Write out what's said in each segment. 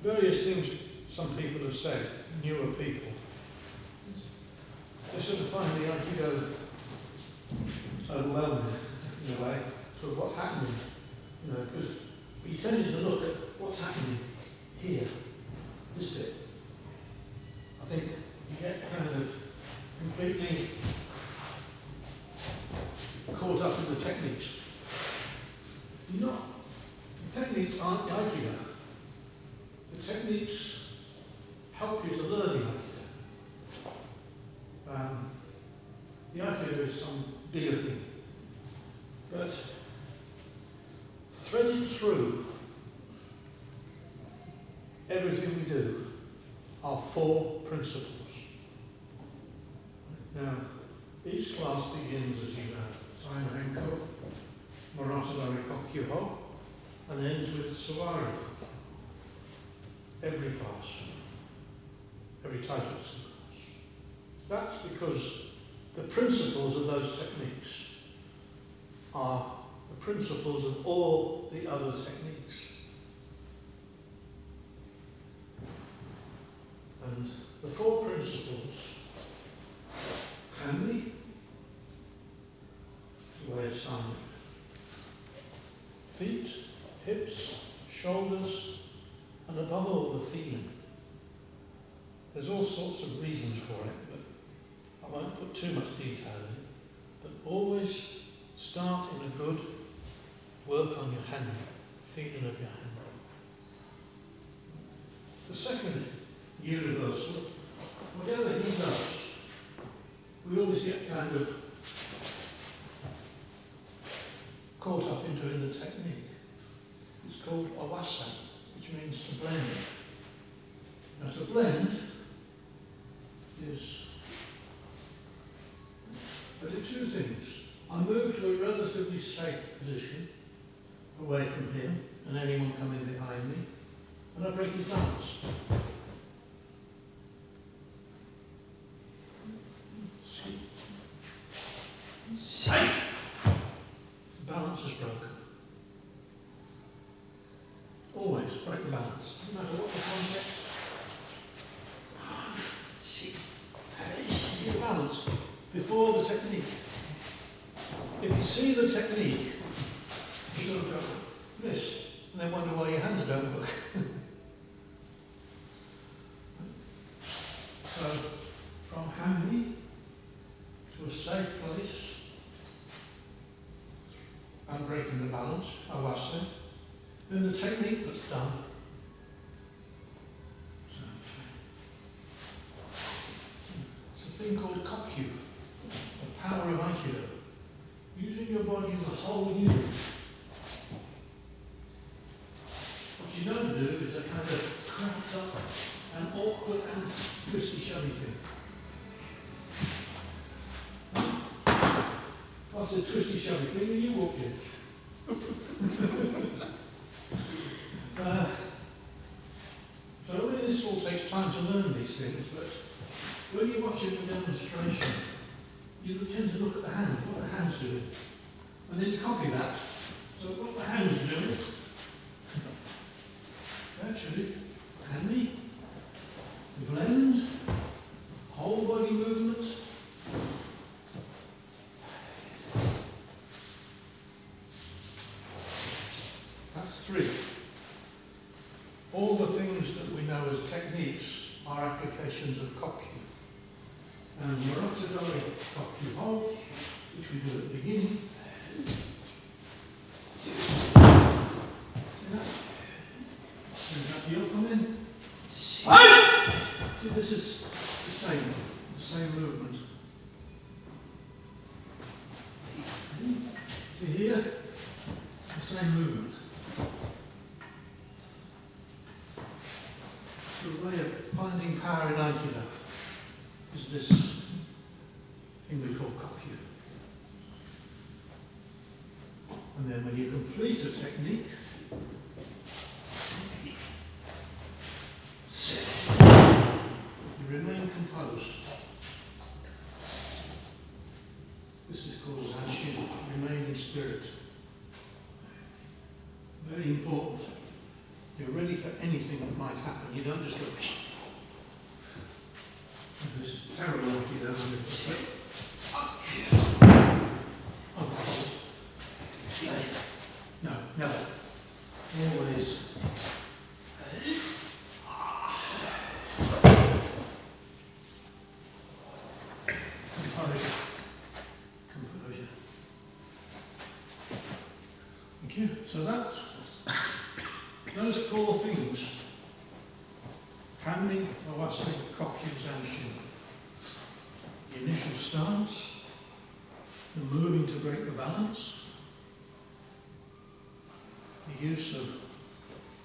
Various things some people have said, newer people. They sort of find the Aikido overwhelming in a way, sort of what's happening, because you tended to look at what's happening here, this bit. I think you get kind of completely caught up in the techniques. The techniques aren't the Aikido. The techniques help you to learn the Aikido. The Aikido is some bigger thing. But threaded through everything we do are 4 principles. Now, each class begins, as you know, HENKO, MOROTE, KOKYU, and ends with SUWARI. Every class, every title class. That's because the principles of those techniques are the principles of all the other techniques. And the 4 principles, hanmi, is a way of sounding. Feet, hips, shoulders, and above all, the feeling. There's all sorts of reasons for it, but I won't put too much detail in it. But always start in a good work on your hand, feeling of your hand. The second universal, whatever he does, we always get kind of caught up into in the technique. It's called WAZA, which means to blend. Now, to blend is, I do 2 things. I move to a relatively safe position, away from him and anyone coming behind me, and I break his balance. Balance is broken. Always break the balance. Doesn't matter what the context. The balance before the technique. If you see the technique, you sort of go this, and then wonder why your hands don't work. So, from hanmi to a safe place, and breaking the balance, awase. Then the technique that's done. It's a thing called KOKYU, the power of Aikido. Using your body as a whole unit. What you don't do is a kind of cramped up and awkward and twisty shovey thing. That's a twisty shovey thing and you walked in. So this all takes time to learn these things, but when you're watching the demonstration, you tend to look at the hands, what the hands doing, and then you copy that. So what the hands doing, actually, hanmi, blend, whole body movement. That's 3. All the things that we know as techniques are applications of KOKYU. And MOROTE KOKYU, which we do at the beginning. See that? See that heel come in? See, this is the same movement. See here? The same movement. So the way of finding power in Aikido is this thing we call KOKYU. And then when you complete a technique, you remain composed. This is called Zanshin, remain in spirit. Very important. You're ready for anything that might happen. You don't just go, this is terrible, you don't have to flip. No, never. Always. Composure. Composure. Thank you. So that's those four things: handling, WAZA, KOKYU, Zanshin. The initial stance, the moving to break the balance, the use of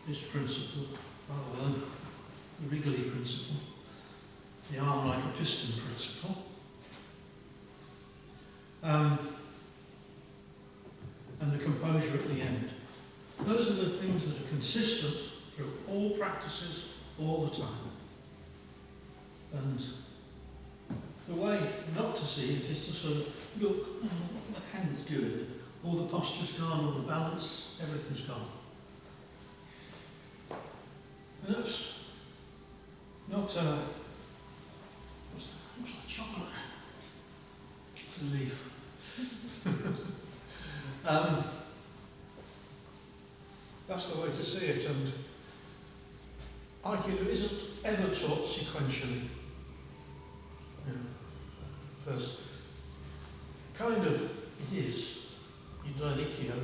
this principle rather than the wriggly principle, the arm like a piston principle, and the composure at the end. Those are the things that are consistent through all practices all the time. And the way not to see it is to sort of look, what the hand's doing, all the posture's gone, all the balance, everything's gone. And that's not what's that? Looks like chocolate. It's a leaf. That's the way to see it, and Aikido isn't ever taught sequentially. First, kind of it is. You learn Ikkyo,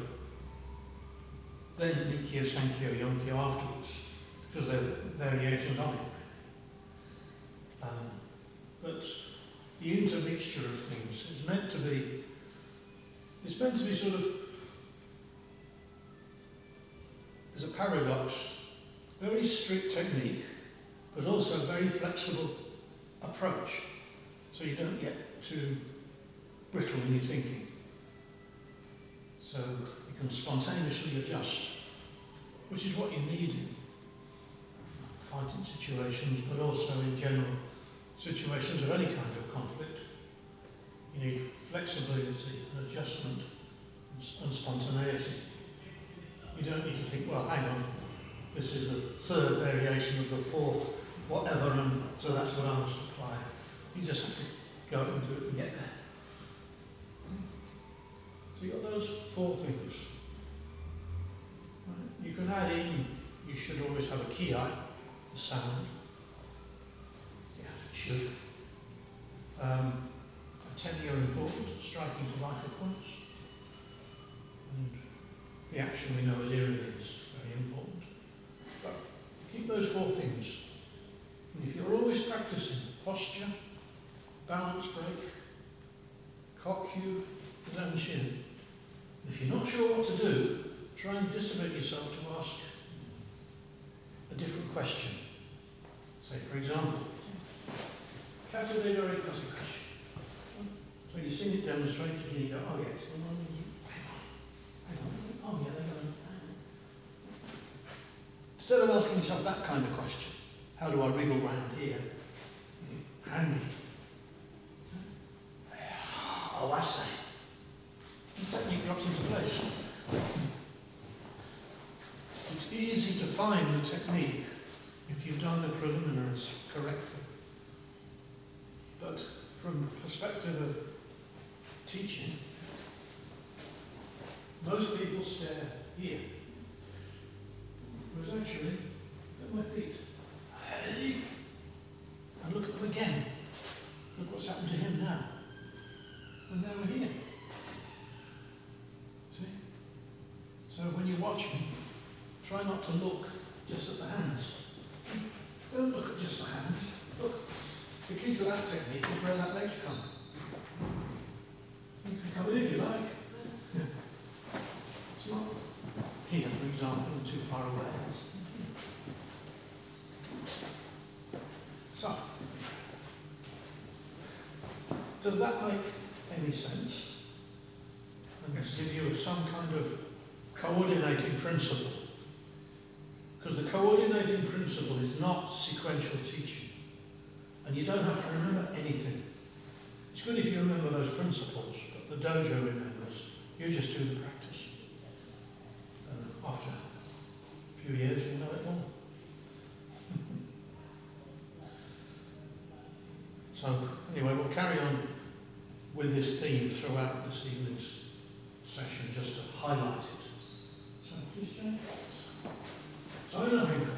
then Nikkyo, Sankyo, Yonkyo afterwards, because there are variations on it. But the intermixture of things is meant to be, it's meant to be sort of, there's a paradox, very strict technique, but also very flexible approach, so you don't get too brittle in your thinking. So you can spontaneously adjust, which is what you need in fighting situations, but also in general situations of any kind of conflict. You need flexibility and adjustment and spontaneity. You don't need to think, well, hang on, this is the third variation of the fourth, whatever, and so that's what I must apply. You just have to go and do it and get there. So you've got those four things. You can add in, you should always have a ki, the sound. Yeah, should. Tenyo important, striking to vital points. And the action we know as Iri is very important. But keep those four things. And if you're always practicing posture, balance break, KOKYU, Zanshin, if you're not sure what to do, try and discipline yourself to ask a different question. Say, for example, Katade Dori Kosukashi. So you see it demonstrated and you go, oh yes, hang on, oh yeah, they're going. Instead of asking yourself that kind of question, how do I wriggle round here? Handy. Oh, I say. The technique drops into place. It's easy to find the technique if you've done the preliminaries correctly. But from the perspective of teaching, most people stare here. Whereas actually, look at my feet. And look at them again. Look what's happened to him now. And now we're here. See? So when you're watching, try not to look just at the hands. Don't look at just the hands. Look. The key to that technique is where that leg's come. You can come in if you like. It's not here, for example, and too far away. So, does that make any sense? I guess give you some kind of coordinating principle. Because the coordinating principle is not sequential teaching. And you don't have to remember anything. It's good if you remember those principles, but the dojo remembers. You just do the practice. And after few years you'll know it all. So anyway, we'll carry on with this theme throughout this evening's session, just to highlight it. So please, Jane. So I know HENKO.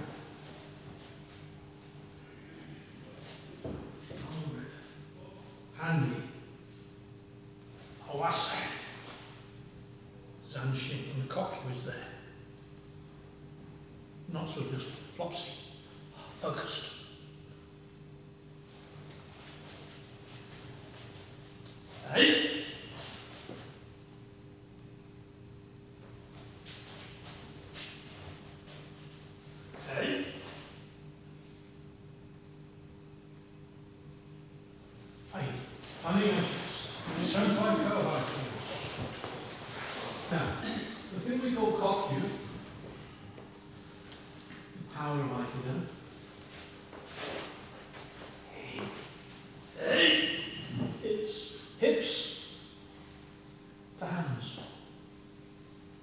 Strong grip. Handy. WAZA. Zanshin, and the KOKYU is there. Not sort of just flopsy, focused. Hey! Hey! Hey! I mean, it's so quite carbohydrates. Now, the thing we call KOKYU, the power of Aikido. Hey! It's hips to hands,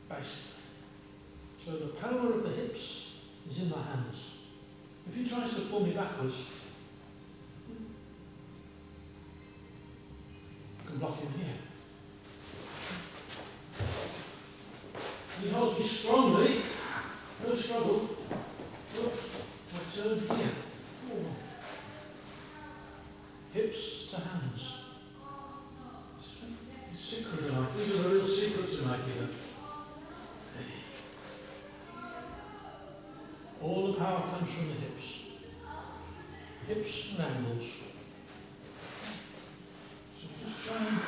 basically. So the power of the hips is in the hands. If he tries to pull me backwards, I can block him here. He holds me strongly, no struggle. Look, I turn here. Oh. Hips to hands. It's secret in Aikido. These are the real secrets in Aikido. All the power comes from the hips. Hips and angles. So just try and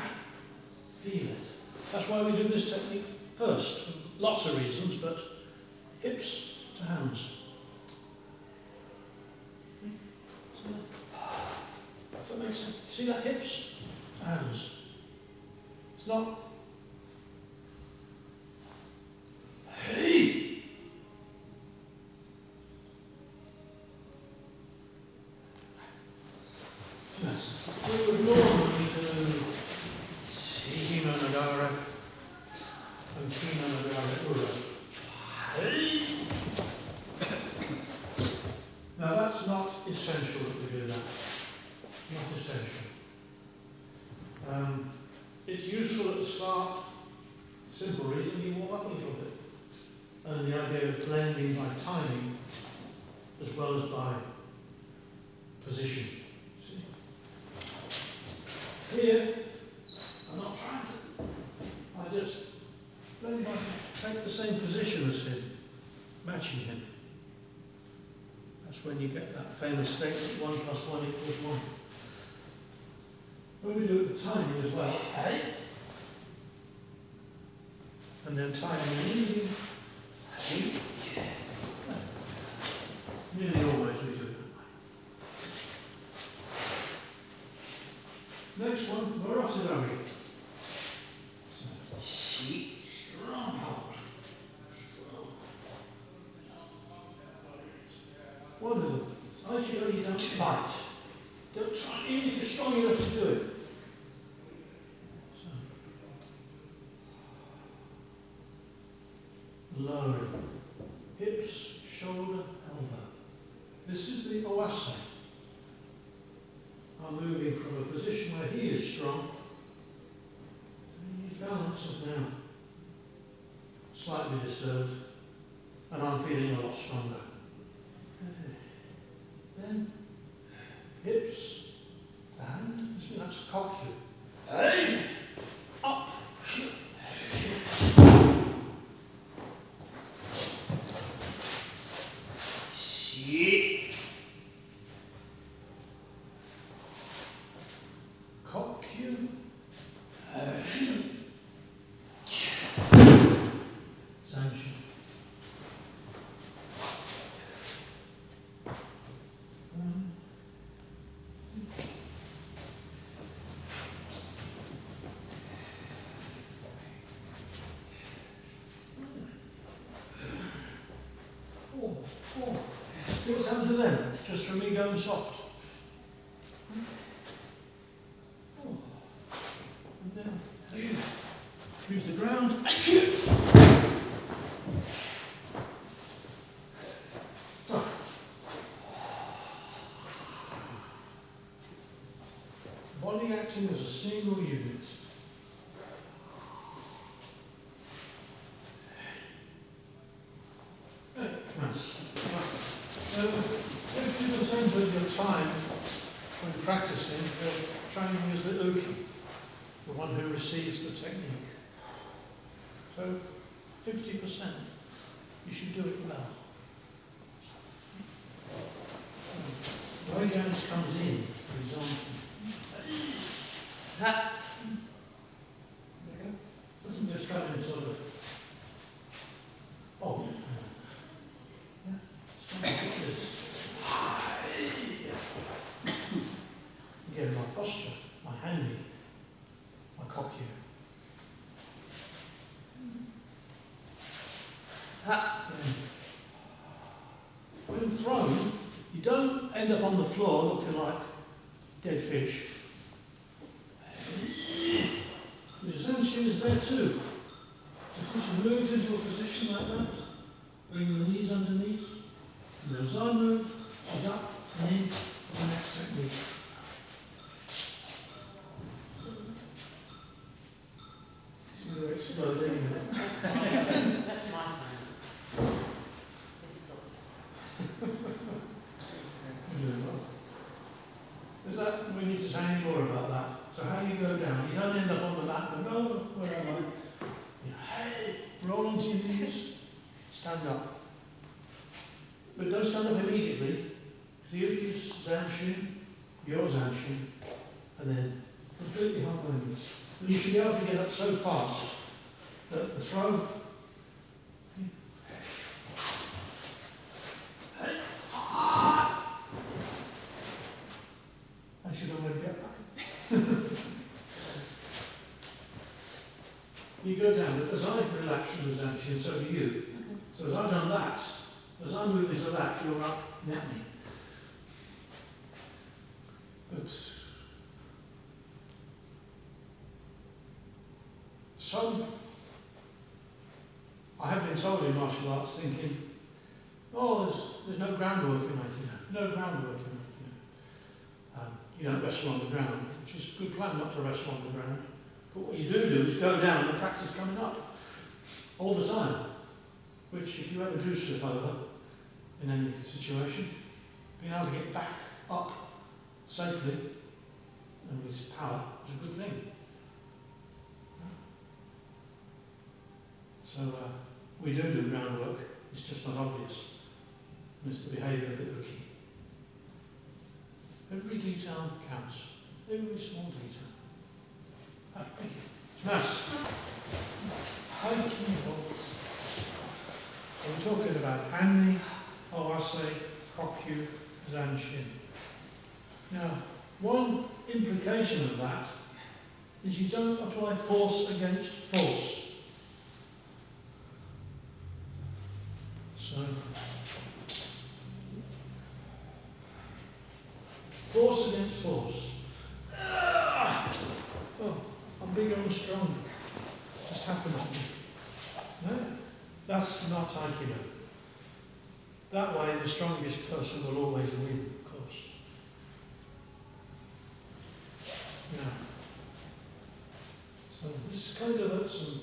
feel it. That's why we do this technique first, for lots of reasons, but hips to hands. Does that make sense? See that? Hips to hands. It's not. Hey! Yes. We would normally do Hime Nagara and Kime Nagara Ura. Hey! Now that's not essential that we do that. Not essential. It's useful at the start, simple reason, you warm up a little bit. And the idea of blending by timing as well as by position. See? Here, I'm not trying to, I just blend by, take the same position as him, matching him. That's when you get that famous statement, 1 + 1 = 1. When we do it with timing as well, hey? And then timing really, hey? Nearly always we do it that way. Next one, MOROTE DORI. Strong hold. Strong. One of them. Aikido, you don't fight. Don't try, even if you're strong enough to do it. So. Lowering. Hips, shoulder, elbow. This is the WAZA. I'm moving from a position where he is strong. His balance is now slightly disturbed, and I'm feeling a lot stronger. Then hips, and that's KOKYU. Hey! Up! KOKYU. Zanshin. See what's happened to them? Just from me going soft. And then use the ground. body acting as a single unit. Nice. 50% of your time when practicing, you're training as the uki, the one who receives the technique. So 50%, you should do it well. So, Roy Jones comes in, for example. Doesn't just come in sort of, oh, yeah, something like this. Again, my posture, my handing, my kokyu. When thrown, you don't end up on the floor looking like dead fish. The Zanshin is there too. So since you moved into a position like that, bring the knees underneath, and then as I move, she's up and in the next technique. It's going to explode any minute. That's my phone. Is that, we need to say any more about that. So how you go down, you don't end up on the mat and go, oh, where am I? You hey, roll onto your knees, stand up. But don't stand up immediately. The uki's Zanshin, your Zanshin, and then completely harmonious. And you should be able to get up so fast that the throw. I should already get back. You go down, but as I relax from the Zanshin, so do you. Okay. So as I've done that, as I move into that, you're up, net me. But so I have been told in martial arts thinking, oh, there's no groundwork in Aikido, no groundwork in Aikido. You don't wrestle on the ground, which is a good plan not to wrestle on the ground. But what you do is go down and practice coming up all the time, which if you ever do slip over in any situation, being able to get back up safely and with power is a good thing. So we do groundwork, it's just not obvious. And it's the behaviour of the uki. Every detail counts, every small detail. Thank you. Nice. HENKO. So we're talking about Hanni, Owase, KOKYU, Zanshin. Now, one implication of that is you don't apply force against force. So, force against force. Oh, I'm bigger and stronger. Just happened to me. No, that's not Aikido. That way, the strongest person will always win, of course. Yeah. So this is kind of some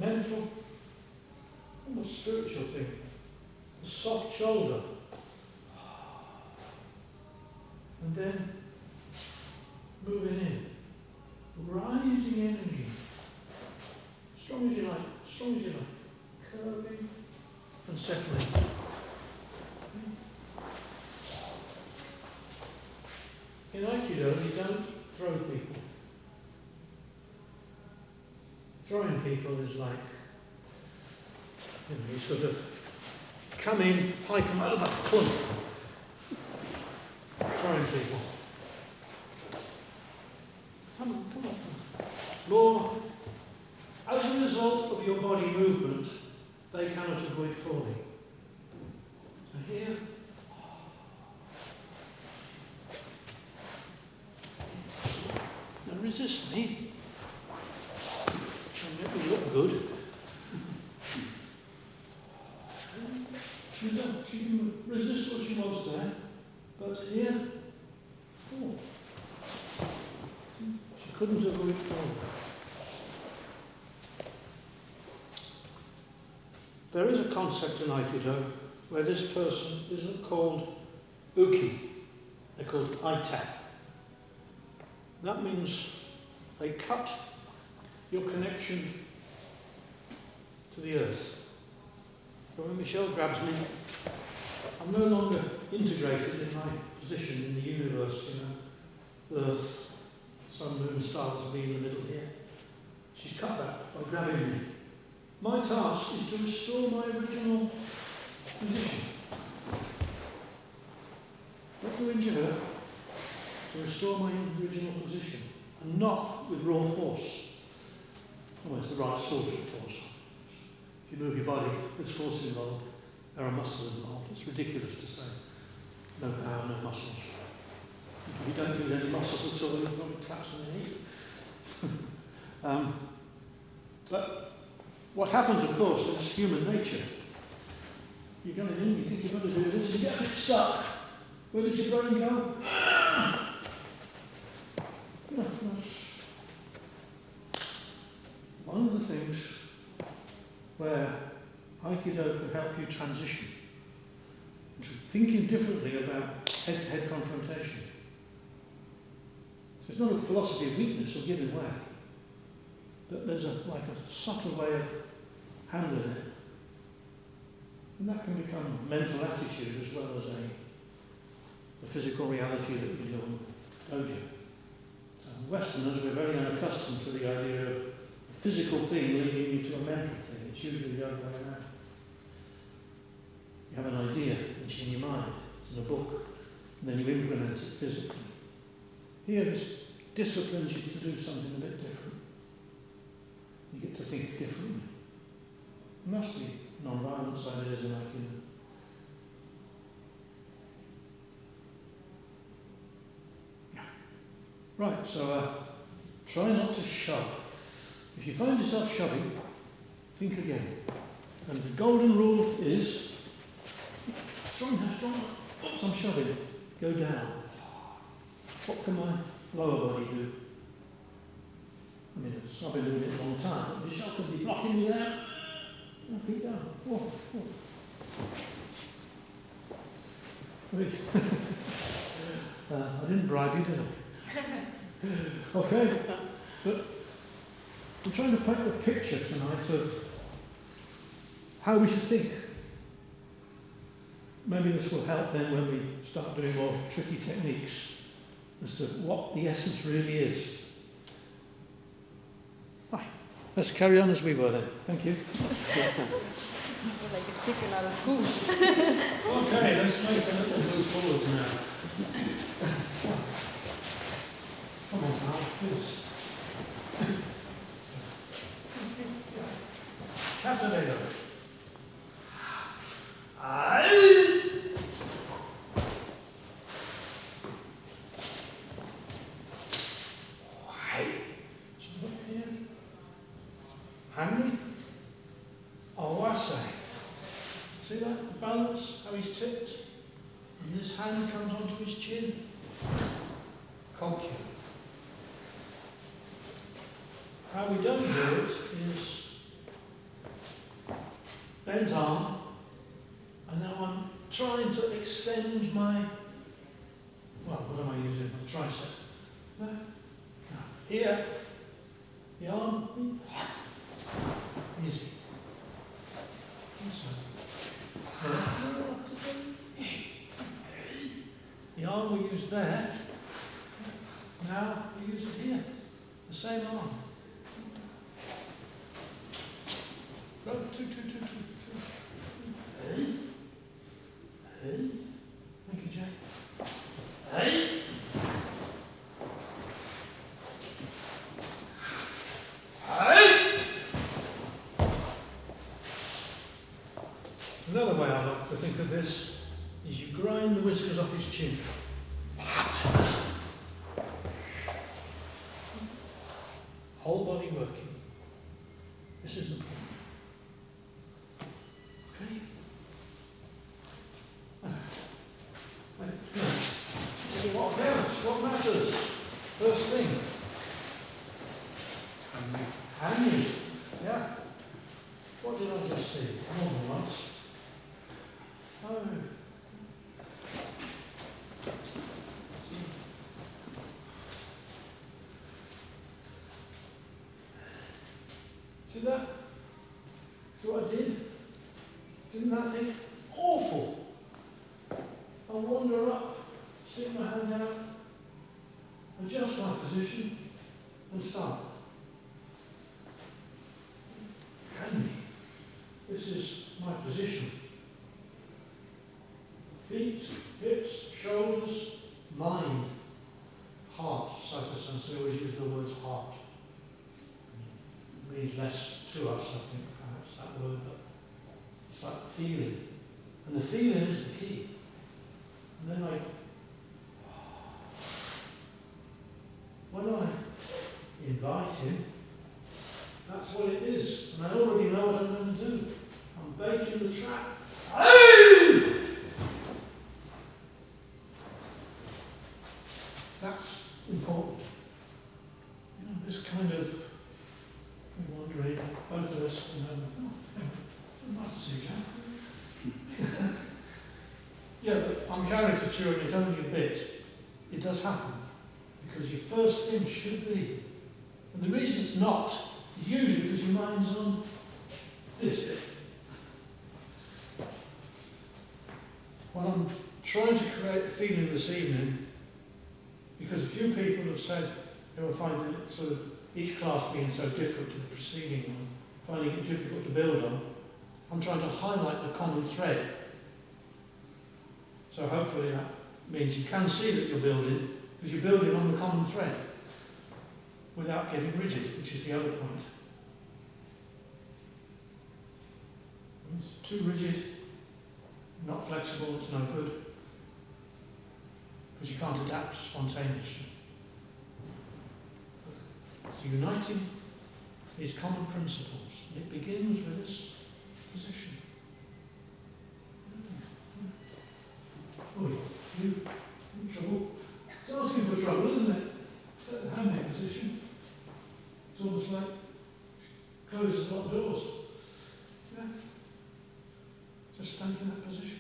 mental, almost spiritual thing. A soft shoulder. And then moving in. Rising energy. Strong as you like, strong as you like. Curving and settling. In Aikido, you don't throw people. Throwing people is like, you sort of come in, pike them over, pull. Throwing people. Come on. More, as a result of your body movement, they cannot avoid falling. So here, now resist me, and make me look good. She can resist what she wants there, but here, oh. couldn't have moved forward. There is a concept in Aikido where this person isn't called uki, they're called aita. That means they cut your connection to the earth. But when Michelle grabs me, I'm no longer integrated in my position in the universe, earth, sun, moon, stars being in the middle here. She's cut that by grabbing me. My task is to restore my original position. Not to injure her, to restore my original position, and not with raw force. Oh, it's the right sort of force. If you move your body, there's force involved, there are muscles involved. It's ridiculous to say no power, no muscles. If you don't use any muscles at all, you've got to collapse on your knee. But what happens, of course, is human nature. You're going in, you think you're going to do this, you get a bit stuck. Where does your brain go? That's one of the things where Aikido can help you transition into thinking differently about head-to-head confrontation. So it's not a philosophy of weakness or giving way, but there's a subtle way of handling it. And that can become mental attitude as well as the physical reality that we do on dojo. So Westerners, we're very unaccustomed to the idea of a physical thing leading you to a mental thing. It's usually the other way around. You have an idea, it's in your mind, it's in a book, and then you implement it physically. Here, this disciplines you to do something a bit different. You get to think differently. And that's the non-violence ideas in Aikido. Right, so try not to shove. If you find yourself shoving, think again. And the golden rule is, strong, oops, I'm shoving, go down. What can my lower body do? I mean, I've been doing it a long time, but Michelle could be blocking me out. I'll keep down. Whoa, whoa. I didn't bribe you, did I? Okay, but I'm trying to paint a picture tonight of how we should think. Maybe this will help then when we start doing more tricky techniques as to what the essence really is. Right, let's carry on as we were then. Thank you. Like a chicken out of food. Okay, let's make a little move forwards now. Come on, pal, please. Casanova. So look here. Hanging. WAZA. See that? The balance, how he's tipped. And this hand comes onto his chin. KOKYU. How we don't do it is bent arm, and now I'm trying to extend my, what am I using? My tricep. No. Here, the arm, easy. The arm we use there, now we use it here, the same arm. Go, two. Hey. Thank you, Jack. Hey. Another way I like to think of this is you grind the whiskers off his chin. Whole body working. This is the point. Okay? So what counts? What matters? First thing, Can you? Yeah. What did I just see? More than once. Oh. See that? See what I did? Didn't that think awful? I wander up, stick my hand out, adjust my position, and start. Can you? This is my position. Feet, hips, shoulders, mind, heart. Sata Sensei always use the words heart. It means less to us, I think, perhaps, that word, but it's like feeling. And the feeling is the key. And then when I invite him, that's what it is. And I already know what I'm going to do. I'm baiting the trap. Oh! That's important. You know, this kind of wandering, both of us can have, nice to see Jack. Yeah, but I'm caricaturing it only a bit. It does happen. Because your first thing should be, and the reason it's not, is usually because your mind's on this bit. What I'm trying to create a feeling this evening, because a few people have said they were finding it sort of each class being so different to the preceding one, finding it difficult to build on. I'm trying to highlight the common thread. So hopefully that means you can see that you're building, because you're building on the common thread without getting rigid, which is the other point. It's too rigid, not flexible, it's no good. Because you can't adapt spontaneously. So uniting these common principles, and it begins with this position. Oh, you in trouble. It's asking for trouble, isn't it? It's at the handmade position. It's almost like closes locked doors. Yeah. Just stand in that position.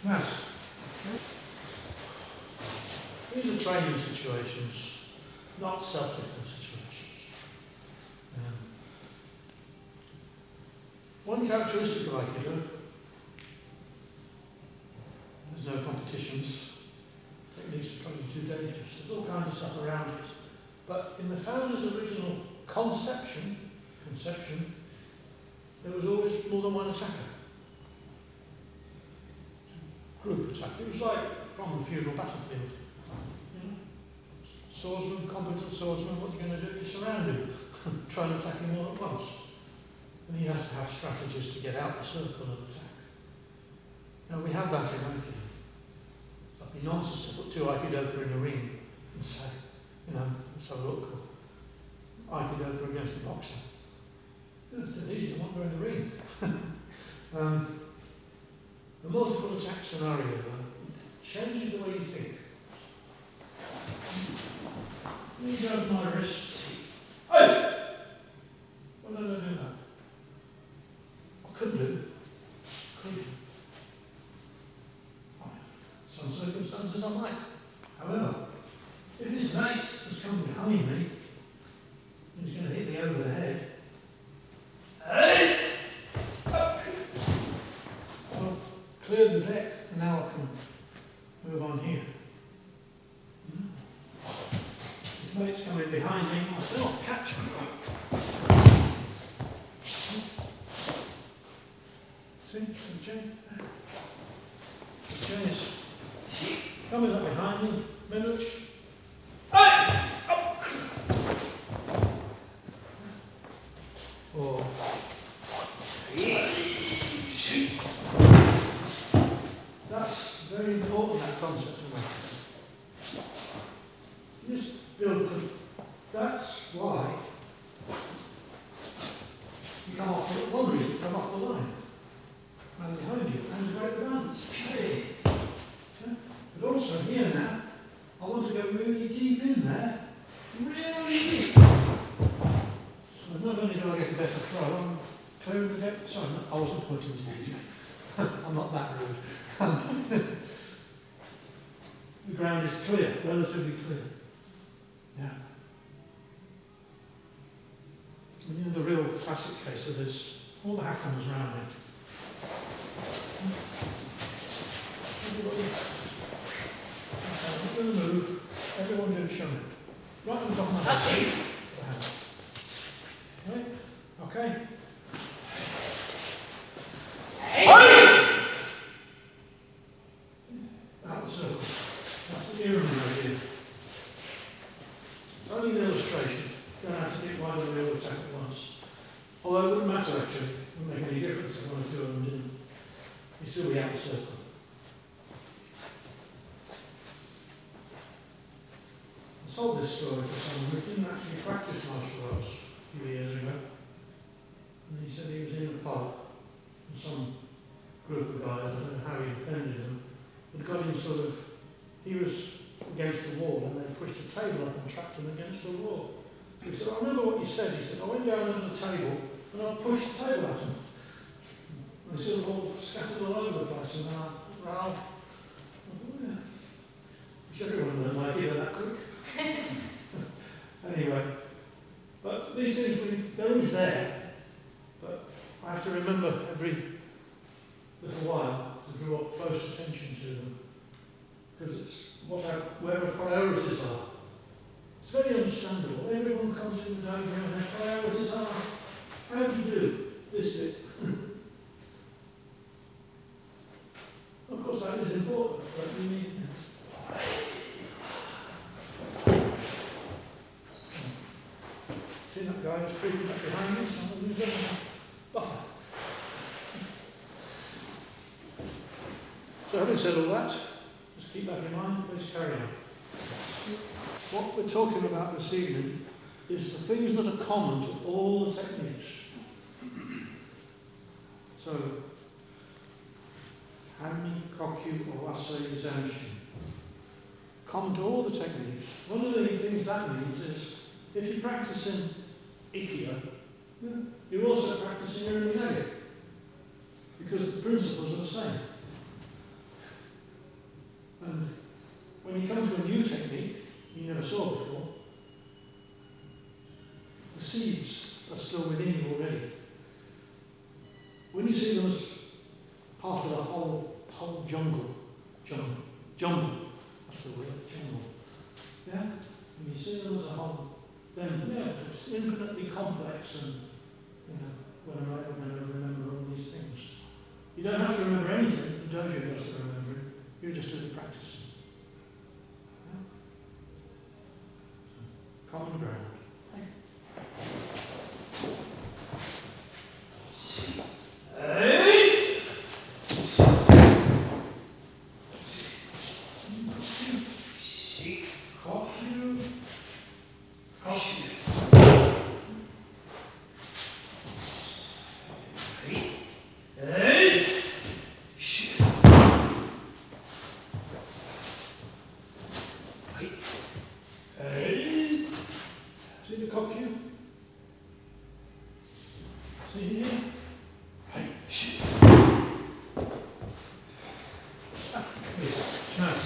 Now, these are training situations, not self-defense situations. One characteristic of Aikido, there's no competitions, techniques are probably too dangerous, there's all kinds of stuff around it. But in the founder's original conception, there was always more than one attacker. Group attack. It was like from the feudal battlefield. You know? Swordsman, competent swordsman, what are you going to do? You surround him, try and attack him all at once. And he has to have strategies to get out the circle of attack. Now we have that in Aikido. It'd be nonsense to put two Aikidoka in a ring and say, let's have a look. Aikidoka against a boxer. It's an easy one, they're in the ring. The multiple attack scenario changes the way you think. Let me go to my wrist. Oh! Why don't I do that? I could do. Some circumstances I might. However, if his mate has come behind me, and he's going to hit me over the head, hey! Cleared the deck, and now I can move on here. His mate's coming behind me, I still not catch him. See the chain? The chain is coming up behind me, minutes. Hey! Up! Or that's very important, that concept of method. You just build them. That's why you come off the one reason you come off the line. And behind you, and break the balance. Hey. Yeah. But also here now, I want to go really deep in there. Really deep. So not only do I get a better throw, I'm clearing the depth. Sorry, I wasn't pointing to you. I'm not that rude. The ground is clear, relatively clear. Yeah. And you know the real classic case of this, all the hackers around it. Everybody, okay, I'm going to move. Everyone do show me. Right on top of my head. Right? Okay. Out the circle. That's the ear right here. It's only an illustration. You don't have to get wide of the real attack at once. Although it wouldn't matter actually. It wouldn't make any difference if one or two of them didn't. You still be out the circle. I told this story to someone who didn't actually practice martial arts a few years ago. And he said he was in a pub and some group of guys, I don't know how he offended them, but got him sort of, he was against the wall and they pushed a table up and trapped him against the wall. He said, I remember what you said. He said, I went down under the table and I pushed the table at him. And they sort of all scattered all over the place and then I ran off. Yeah. Wish everyone learned like you that quick. Anyway, but these things, they're always there. But I have to remember every little while to draw close attention to them. Because it's where the priorities are. It's very understandable. Everyone comes in the dojo and their priorities are, how do you do this bit? Of course that is important, but we need this. See that guy who's creeping up behind me? Someone who's doing a buffer. So having said all that, just keep that in mind, please carry on. What we're talking about this evening is the things that are common to all the techniques. So, Hanmi, Kokyu, or WAZA, Zanshin. Common to all the techniques. One of the things that means is, if you're practicing Ikkyo, you're also practicing Urinage, because the principles are the same. And when you come to a new technique you never saw before, the seeds are still within you already. When you see them as part of the whole jungle, that's the word, jungle. Yeah? When you see them as a whole, then it's infinitely complex and, when am I ever going to remember all these things? You don't have to remember anything, the dojo does the remembering, you're just doing the practicing. Yeah? Common ground. See the KOKYU? See here? Hey, shit. Yes, nice.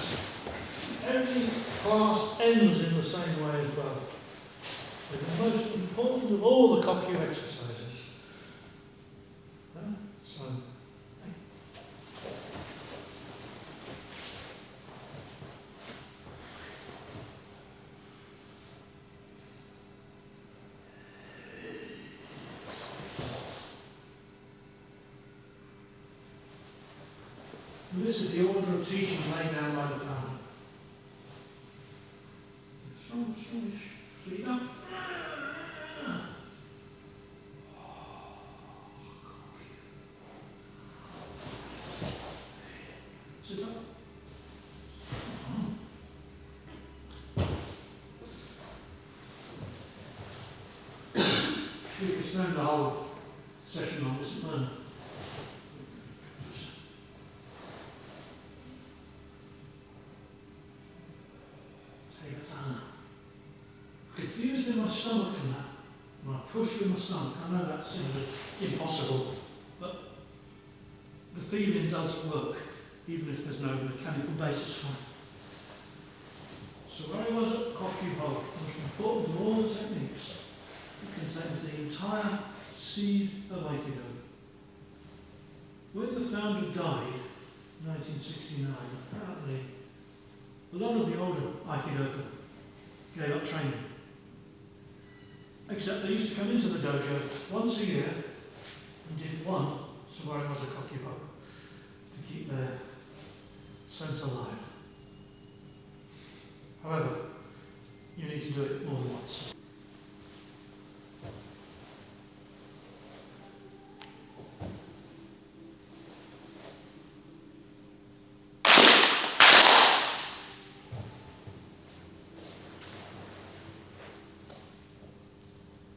Every class ends in the same way as well. They're the most important of all the KOKYU exercises. So, this is the order of teaching laid down by the founder. Sleep up. Sit up. You can spend the whole session on this man. feelings in my stomach and that, when I push with my stomach, I know that seems impossible, but the feeling does work, even if there's no mechanical basis for it. SUWARI WAZA KOKYU hold, most important of all the techniques, it contains the entire seed of Aikido. When the founder died, 1969, apparently a lot of the older Aikidoka gave up training. Except they used to come into the dojo once a year and did one SUWARI WAZA KOKYU to keep their sense alive. However, you need to do it more than once.